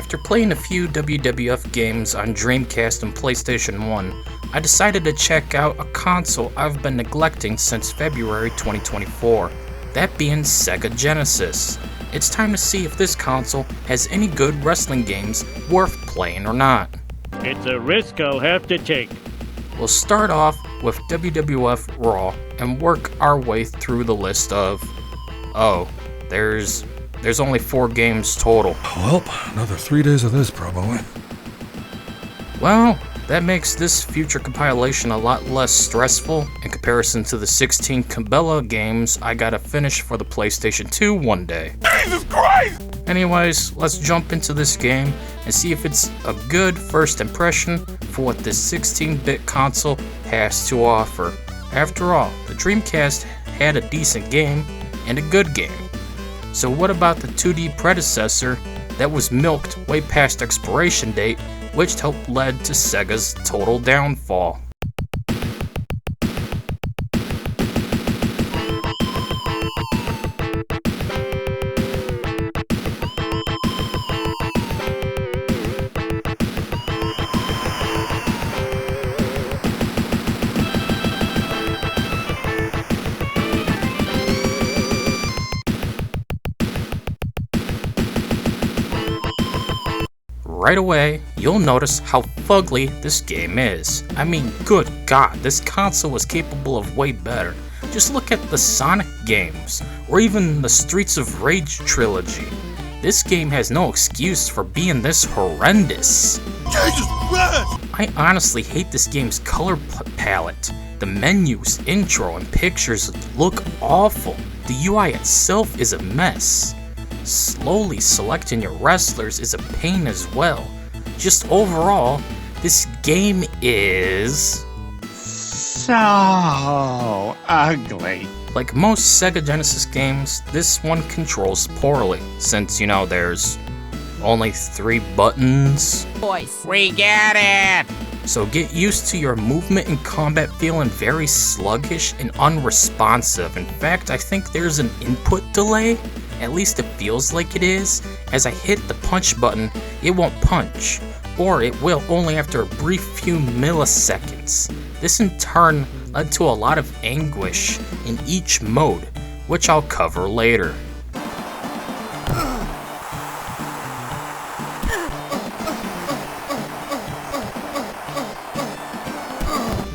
After playing a few WWF games on Dreamcast and PlayStation 1, I decided to check out a console I've been neglecting since February 2024, that being Sega Genesis. It's time to see if this console has any good wrestling games worth playing or not. It's a risk I'll have to take. We'll start off with WWF Raw and work our way through the list of... There's only 4 games total. Well, another 3 days of this, probably. Well, that makes this future compilation a lot less stressful in comparison to the 16 Cabela games I gotta finish for the PlayStation 2 one day. Jesus Christ! Anyways, let's jump into this game and see if it's a good first impression for what this 16-bit console has to offer. After all, the Dreamcast had a decent game and a good game. So what about the 2D predecessor that was milked way past expiration date, which helped lead to Sega's total downfall? Right away, you'll notice how fugly this game is. I mean, good God, this console was capable of way better. Just look at the Sonic games, or even the Streets of Rage trilogy. This game has no excuse for being this horrendous. Jesus Christ! I honestly hate this game's color palette. The menus, intro, and pictures look awful. The UI itself is a mess. Slowly selecting your wrestlers is a pain as well. Just overall, this game is... so ugly. Like most Sega Genesis games, this one controls poorly, since, there's only 3 buttons. Boys, we get it! So get used to your movement and combat feeling very sluggish and unresponsive. In fact, I think there's an input delay. At least it feels like it is. As I hit the punch button, it won't punch, or it will only after a brief few milliseconds. This in turn led to a lot of anguish in each mode, which I'll cover later.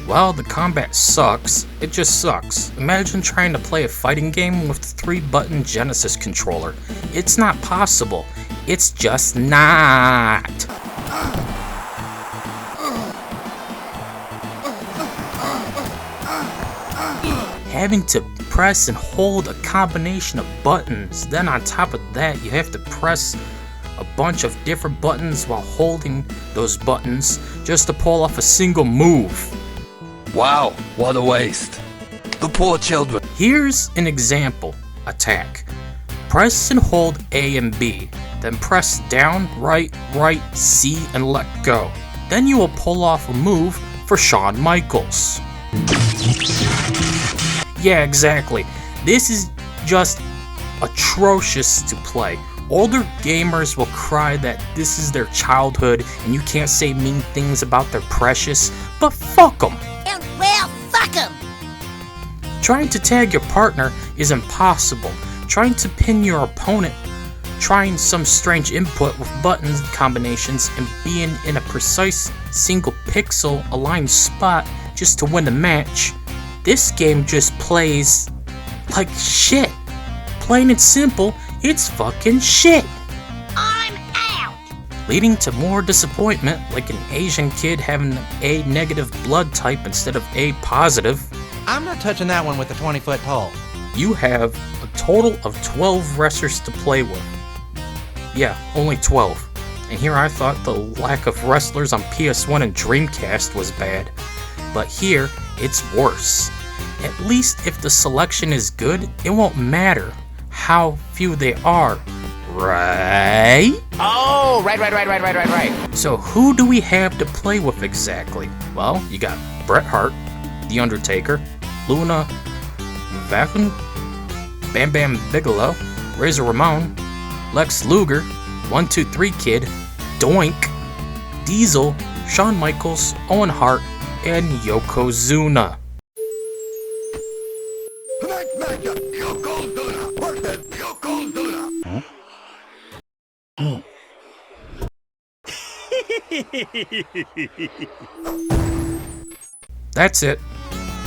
While the combat sucks, it just sucks. Imagine trying to play a fighting game with a 3-button Genesis controller. It's not possible. It's just not. Having to press and hold a combination of buttons, then on top of that you have to press a bunch of different buttons while holding those buttons just to pull off a single move. Wow, what a waste. The poor children. Here's an example. Attack. Press and hold A and B, then press down, right, C, and let go. Then you will pull off a move for Shawn Michaels. Yeah, exactly. This is just atrocious to play. Older gamers will cry that this is their childhood and you can't say mean things about their precious, but fuck them. Well, fuck 'em! Trying to tag your partner is impossible. Trying to pin your opponent, trying some strange input with button combinations and being in a precise single pixel aligned spot just to win the match. This game just plays like shit. Plain and simple, it's fucking shit. I'm out! Leading to more disappointment, like an Asian kid having A negative blood type instead of A positive. I'm not touching that one with a 20-foot pole. You have a total of 12 wrestlers to play with. Yeah, only 12. And here I thought the lack of wrestlers on PS1 and Dreamcast was bad. But here, it's worse. At least if the selection is good, it won't matter how few they are, right? Oh, right. So who do we have to play with exactly? Well, you got Bret Hart, The Undertaker, Luna Vachon, Bam Bam Bigelow, Razor Ramon, Lex Luger, 1-2-3 Kid, Doink, Diesel, Shawn Michaels, Owen Hart, and Yokozuna. Tonight's matchup, Yokozuna versus Yokozuna. That's it.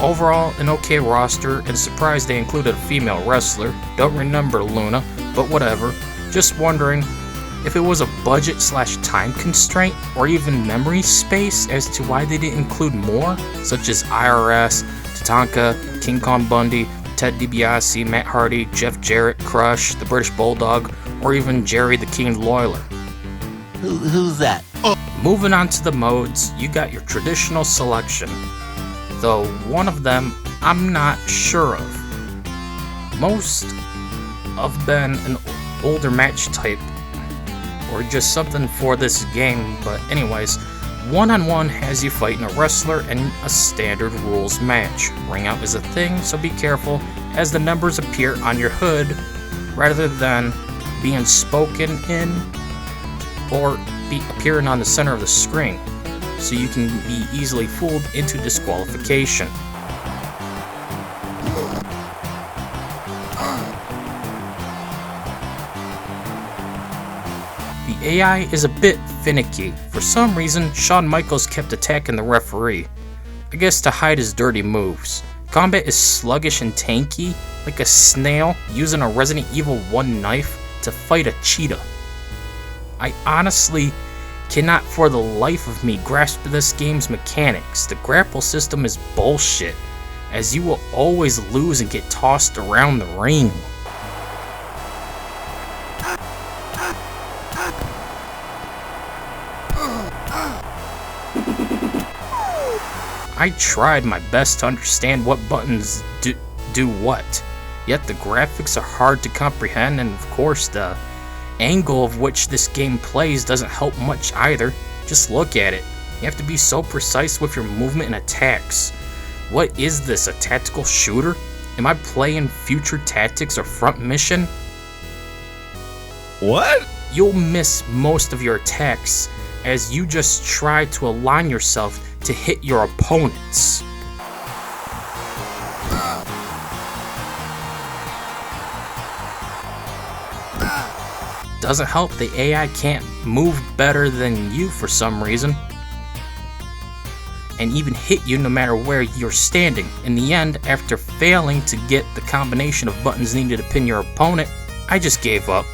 Overall, an okay roster, and surprised they included a female wrestler. Don't remember Luna, but whatever. Just wondering if it was a budget/time constraint, or even memory space as to why they didn't include more, such as IRS, Tatanka, King Kong Bundy, Ted DiBiase, Matt Hardy, Jeff Jarrett, Crush, the British Bulldog, or even Jerry the King Lawler. Who's that? Moving on to the modes, you got your traditional selection, though one of them I'm not sure of. Most have been an older match type, or just something for this game, but anyways, one-on-one has you fighting a wrestler in a standard rules match. Ring out is a thing, so be careful as the numbers appear on your hood rather than being spoken in or be appearing on the center of the screen, so you can be easily fooled into disqualification. The AI is a bit finicky. For some reason, Shawn Michaels kept attacking the referee, I guess to hide his dirty moves. Combat is sluggish and tanky, like a snail using a Resident Evil 1 knife to fight a cheetah. I honestly cannot for the life of me grasp this game's mechanics. The grapple system is bullshit, as you will always lose and get tossed around the ring. I tried my best to understand what buttons do what, yet the graphics are hard to comprehend, and of course the angle of which this game plays doesn't help much either. Just look at it. You have to be so precise with your movement and attacks. What is this, a tactical shooter? Am I playing Future Tactics or Front Mission? What? You'll miss most of your attacks as you just try to align yourself to hit your opponents. Doesn't help the AI can't move better than you for some reason, and even hit you no matter where you're standing. In the end, after failing to get the combination of buttons needed to pin your opponent, I just gave up.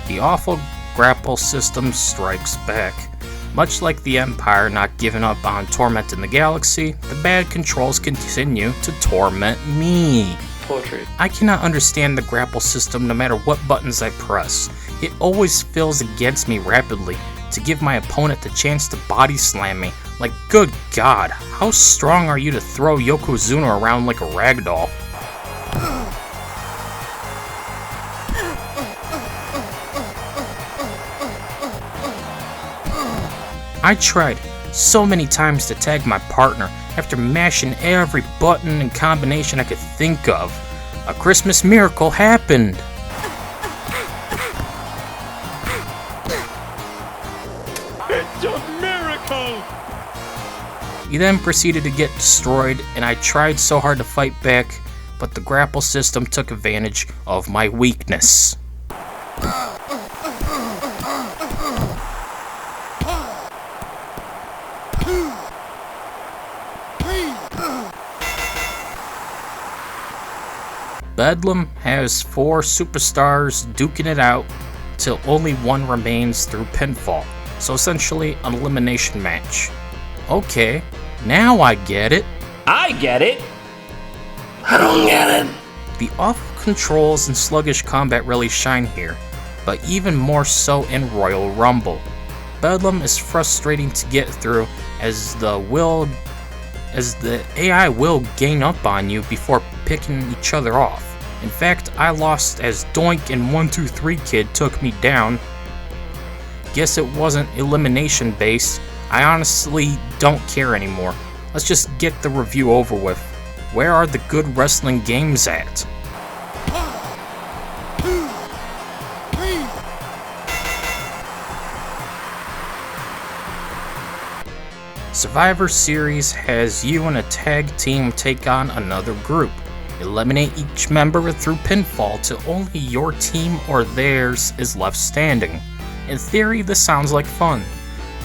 The awful grapple system strikes back. Much like the Empire not giving up on tormenting the galaxy, the bad controls continue to torment me. Poetry. I cannot understand the grapple system no matter what buttons I press. It always fills against me rapidly to give my opponent the chance to body slam me. Like, good God, how strong are you to throw Yokozuna around like a ragdoll? I tried so many times to tag my partner after mashing every button and combination I could think of. A Christmas miracle happened. It's a miracle! He then proceeded to get destroyed, and I tried so hard to fight back, but the grapple system took advantage of my weakness. Bedlam has 4 superstars duking it out till only one remains through pinfall, so essentially an elimination match. Okay, now I get it. I get it. I don't get it. The awful controls and sluggish combat really shine here, but even more so in Royal Rumble. Bedlam is frustrating to get through as the AI will gang up on you before picking each other off. In fact, I lost as Doink and 123 Kid took me down. guess it wasn't elimination based. I honestly don't care anymore. Let's just get the review over with. Where are the good wrestling games at? Survivor Series has you and a tag team take on another group. Eliminate each member through pinfall till only your team or theirs is left standing. In theory, this sounds like fun.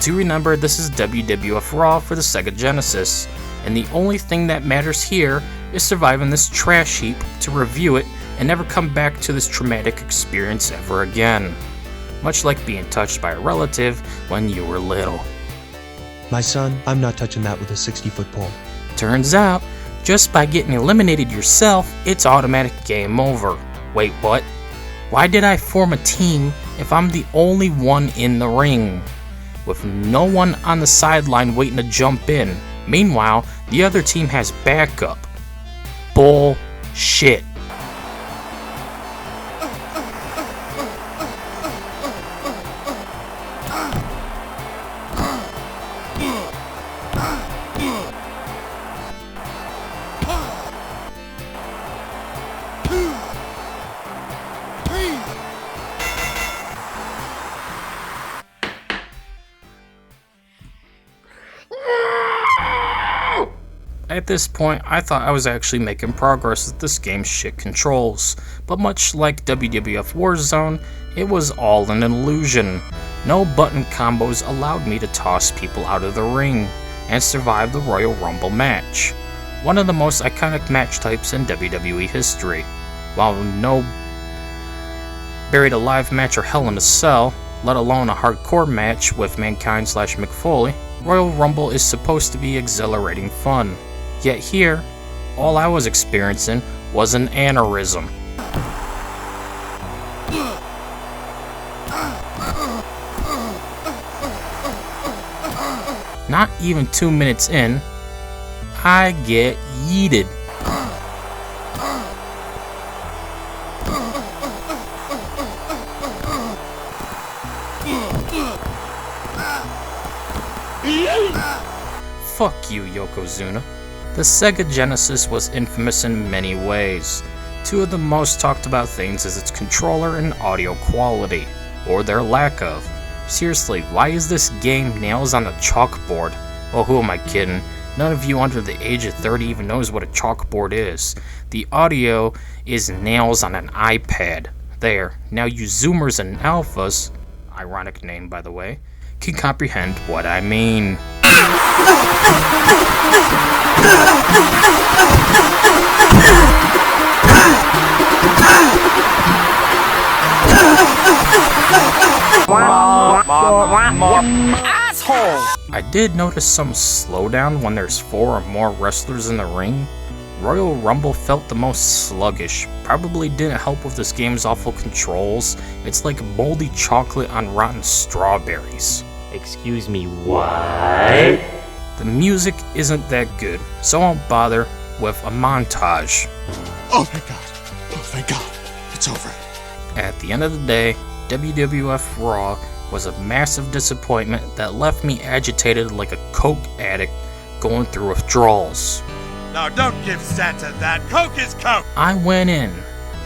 Do remember, this is WWF Raw for the Sega Genesis, and the only thing that matters here is surviving this trash heap to review it and never come back to this traumatic experience ever again. Much like being touched by a relative when you were little. My son, I'm not touching that with a 60-foot pole. Turns out, just by getting eliminated yourself, it's automatic game over. Wait, what? Why did I form a team if I'm the only one in the ring? With no one on the sideline waiting to jump in. Meanwhile, the other team has backup. Bullshit. At this point, I thought I was actually making progress with this game's shit controls, but much like WWF Warzone, it was all an illusion. No button combos allowed me to toss people out of the ring and survive the Royal Rumble match, one of the most iconic match types in WWE history. While no Buried Alive match or Hell in a Cell, let alone a hardcore match with Mankind / Mick Foley, Royal Rumble is supposed to be exhilarating fun. Yet here, all I was experiencing was an aneurysm. Not even 2 minutes in, I get yeeted. Fuck you, Yokozuna. The Sega Genesis was infamous in many ways. Two of the most talked about things is its controller and audio quality, or their lack of. Seriously, why is this game nails on a chalkboard? Oh, who am I kidding? None of you under the age of 30 even knows what a chalkboard is. The audio is nails on an iPad. There, now you Zoomers and Alphas, ironic name by the way, can comprehend what I mean. Asshole! I did notice some slowdown when there's 4 or more wrestlers in the ring. Royal Rumble felt the most sluggish, probably didn't help with this game's awful controls. It's like moldy chocolate on rotten strawberries. Excuse me, what? The music isn't that good, so I won't bother with a montage. Oh thank God. Oh thank God. It's over. At the end of the day, WWF Raw was a massive disappointment that left me agitated like a coke addict going through withdrawals. Now don't give Santa that. Coke is Coke! I went in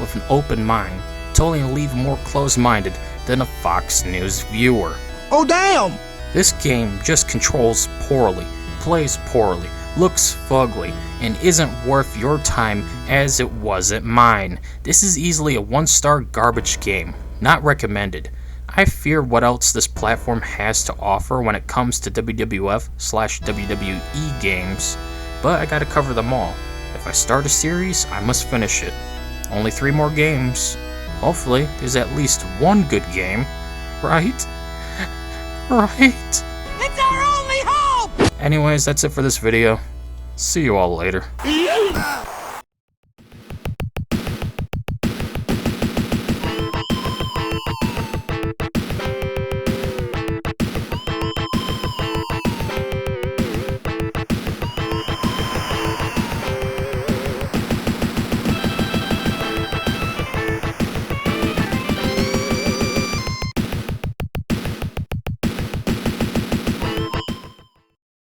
with an open mind, totally leave more closed-minded than a Fox News viewer. Oh damn! This game just controls poorly, plays poorly, looks fugly, and isn't worth your time as it wasn't mine. This is easily a 1-star garbage game, not recommended. I fear what else this platform has to offer when it comes to WWF/WWE games, but I gotta cover them all. If I start a series, I must finish it. Only 3 more games. Hopefully, there's at least one good game, right? Right? It's our only hope! Anyways, that's it for this video. See you all later. Yeah.